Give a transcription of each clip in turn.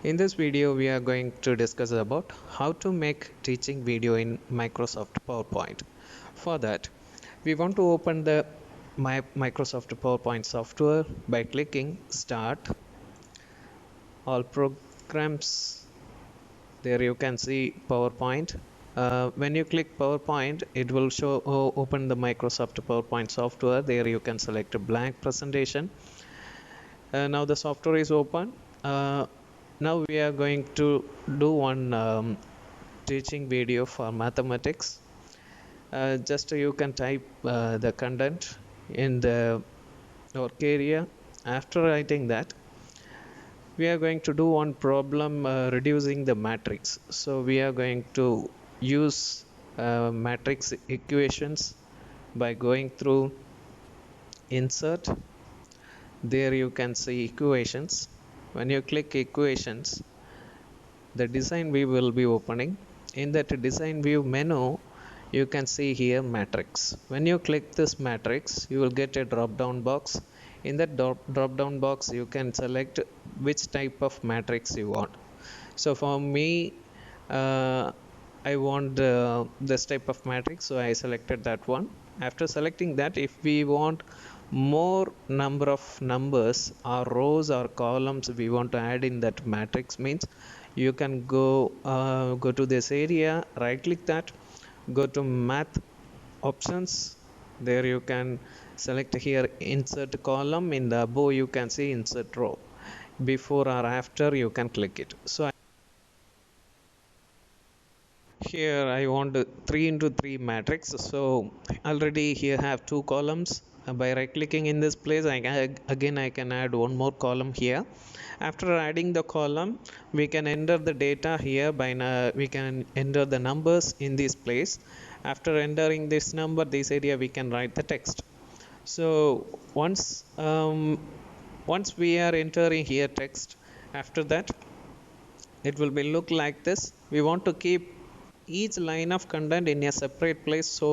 In this video, we are going to discuss about how to make teaching video in Microsoft PowerPoint. For that, we want to open the Microsoft PowerPoint software by clicking Start, All Programs. There you can see PowerPoint. When you click PowerPoint, it will show open the Microsoft PowerPoint software. There you can select a blank presentation. Now the software is open. Now we are going to do one teaching video for mathematics. Just you can type the content in the work area. After writing that, we are going to do one problem reducing the matrix. So we are going to use matrix equations by going through insert. There you can see equations. When you click equations, the design view will be opening. In that design view menu, you can see here matrix. When you click this matrix, you will get a drop down box. In that drop down box, you can select which type of matrix you want. So for me, I want this type of matrix, so I selected that one. After selecting that, if we want more number of numbers or rows or columns we want to add in that matrix, means you can go to this area, right click that, go to math options. There you can select here insert column. In the above you can see insert row. Before or after you can click it. So here I want 3 into 3 matrix. So already here have two columns. By right clicking in this place, again I can add one more column here. After adding the column, we can enter the data here. We can enter the numbers in this place. After entering this number, this area we can write the text. So once we are entering here text, after that it will be look like this. We want to keep each line of content in a separate place. So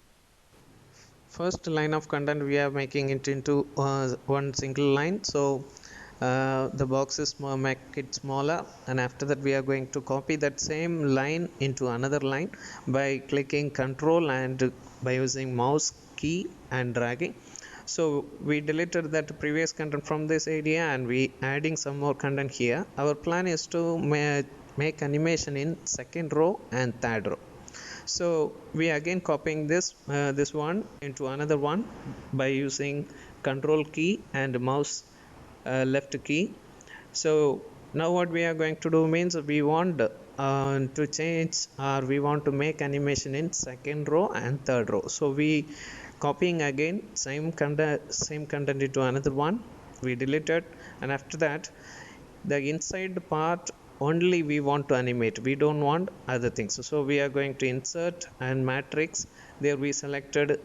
first line of content we are making it into one single line. So the boxes make it smaller, and after that we are going to copy that same line into another line by clicking control and by using mouse key and dragging. So we deleted that previous content from this area and we adding some more content here. Our plan is to make animation in second row and third row. So we again copying this one into another one by using control key and mouse left key. So now what we are going to do means we want to change, or we want to make animation in second row and third row. So we copying again same content into another one. We delete it, and after that the inside part only we want to animate. We don't want other things. So we are going to insert and matrix. There we selected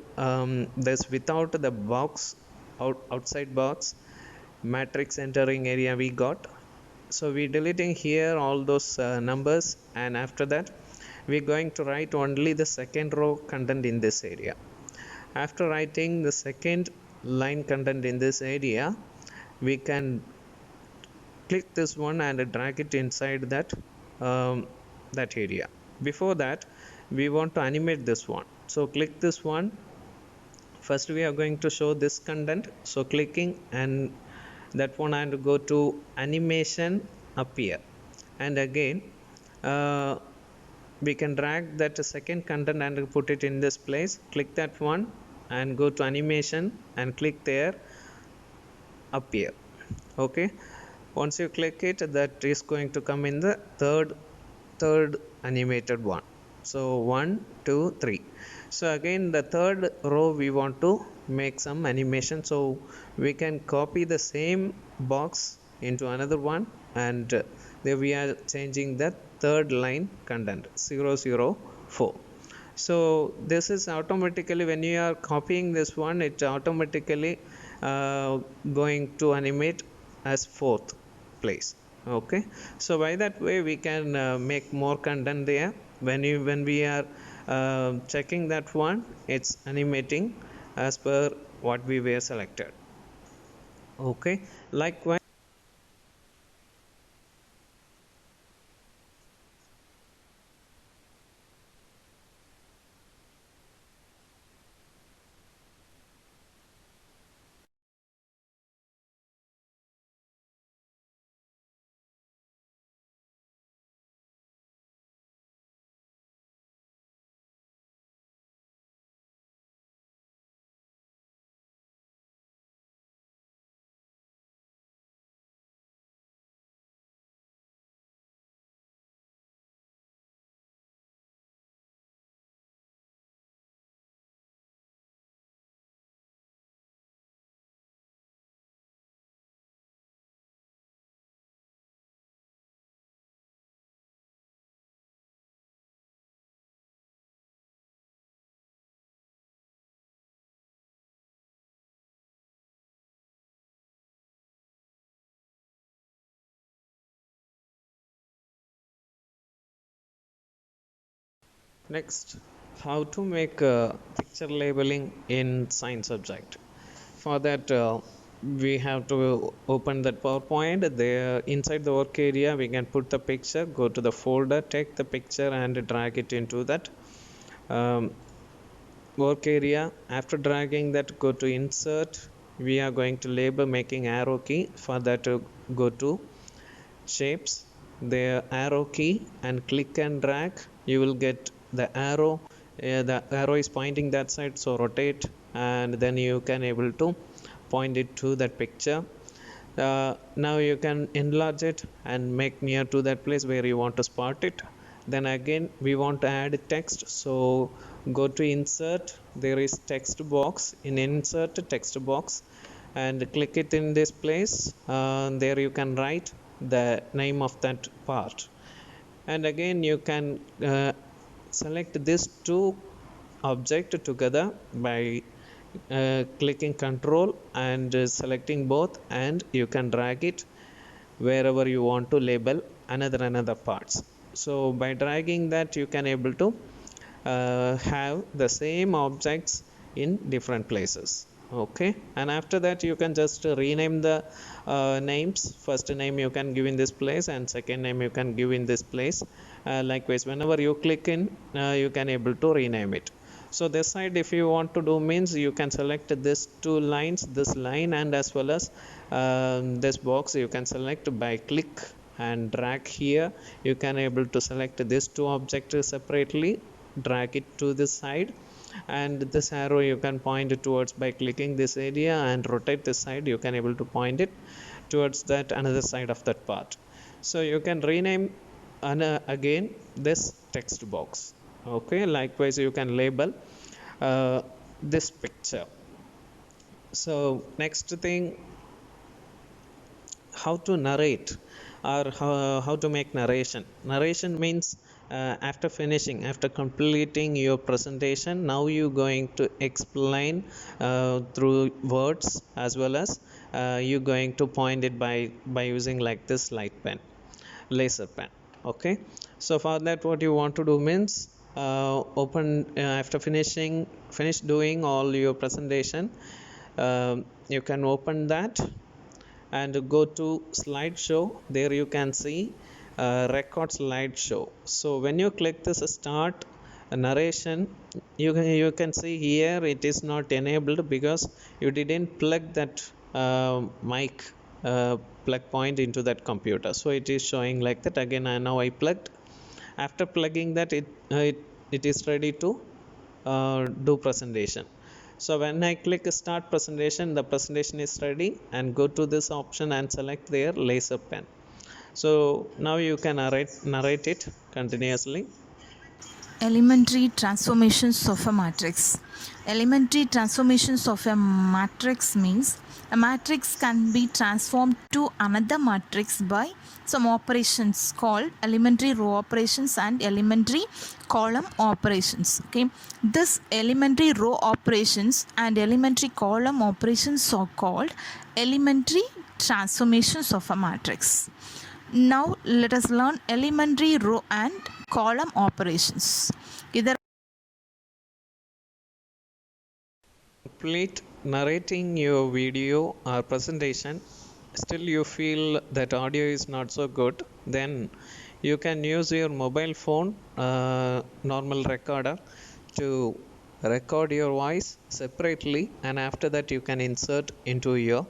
this without the box, outside box matrix entering area we got. So we deleting here all those numbers, and after that we're going to write only the second row content in this area. After writing the second line content in this area, we can click this one and drag it inside that area. Before that, we want to animate this one. So click this one. First we are going to show this content, so clicking and that one, and go to animation appear, and again we can drag that second content and put it in this place. Click that one and go to animation and click there appear. Okay, once you click it, that is going to come in the third animated one. So 1 2 3. So again the third row we want to make some animation. So we can copy the same box into another one, and there we are changing that third line content 004. So this is automatically, when you are copying this one, it automatically going to animate as fourth place. Okay, so by that way we can make more content there. When we are checking that one, it's animating as per what we were selected. Okay, likewise Next, how to make picture labeling in science subject. For that, we have to open that PowerPoint. There, inside the work area, we can put the picture. Go to the folder, take the picture, and drag it into that um, work area. After dragging that, go to insert. We are going to label, making arrow key. For that, go to shapes, the arrow key, and click and drag. You will get the arrow is pointing that side, so rotate, and then you can able to point it to that picture. Now you can enlarge it and make near to that place where you want to spot it. Then again we want to add text, so go to insert. There is text box. In insert text box, and click it in this place. There you can write the name of that part, and again you can select these two object together by clicking control and selecting both, and you can drag it wherever you want to label another parts. So by dragging that, you can able to have the same objects in different places. Okay, and after that you can just rename the names. First name you can give in this place, and second name you can give in this place. Likewise, whenever you click in, you can able to rename it. So this side, if you want to do, means you can select this two lines, this line, and as well as this box. You can select by click and drag here. You can able to select these two objects separately, drag it to this side, and this arrow you can point it towards by clicking this area, and rotate this side. You can able to point it towards that another side of that part. So you can rename again this text box. Okay, likewise you can label this picture. So next thing, how to narrate, or how to make narration means after finishing, after completing your presentation, now you going to explain through words, as well as you going to point it by using like this light pen, laser pen. Okay, so for that, what you want to do means open after finish doing all your presentation, you can open that and go to slideshow. There you can see record slideshow. So when you click this start narration, you can see here it is not enabled because you didn't plug that mic plug point into that computer. So it is showing like that. Again, now I plugged. After plugging that, it is ready to do presentation. So when I click start presentation, the presentation is ready, and go to this option and select their laser pen. So now you can narrate it continuously. Elementary transformations of a matrix. Elementary transformations of a matrix means a matrix can be transformed to another matrix by some operations called elementary row operations and elementary column operations. Okay, this elementary row operations and elementary column operations are called elementary transformations of a matrix. Now let us learn elementary row and column operations. Either Complete narrating your video or presentation, still you feel that audio is not so good, then you can use your mobile phone normal recorder to record your voice separately, and after that you can insert into your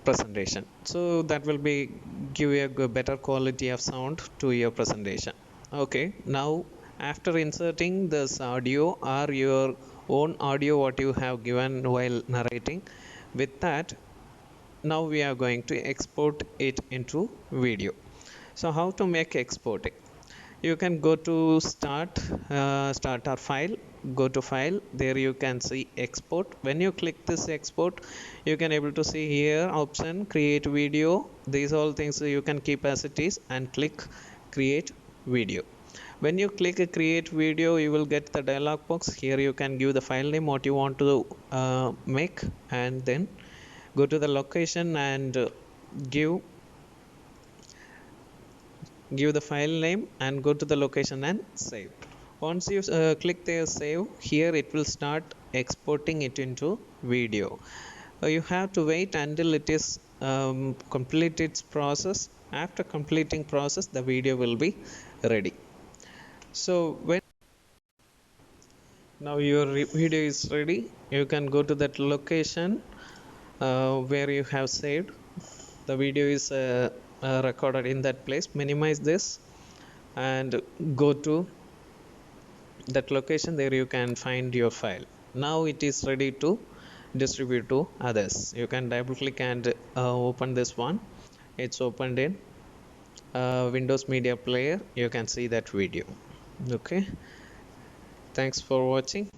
presentation. So that will be give you a better quality of sound to your presentation. Okay, now after inserting this audio or your own audio what you have given while narrating, with that, now we are going to export it into video. So how to make exporting? You can go to start our file. Go to file. There you can see export. When you click this export, you can able to see here option create video. These all things you can keep as it is, and click create video. When you click create video, you will get the dialog box. Here you can give the file name what you want to make, and then go to the location and give the file name, and go to the location and save. Once you click there save, here it will start exporting it into video. You have to wait until it is complete its process. After completing process, the video will be ready. So when now your video is ready, you can go to that location where you have saved. The video is recorded in that place. Minimize this and go to that location. There you can find your file. Now it is ready to distribute to others. You can double click and open this one. It's opened in Windows Media Player. You can see that video. Okay, thanks for watching.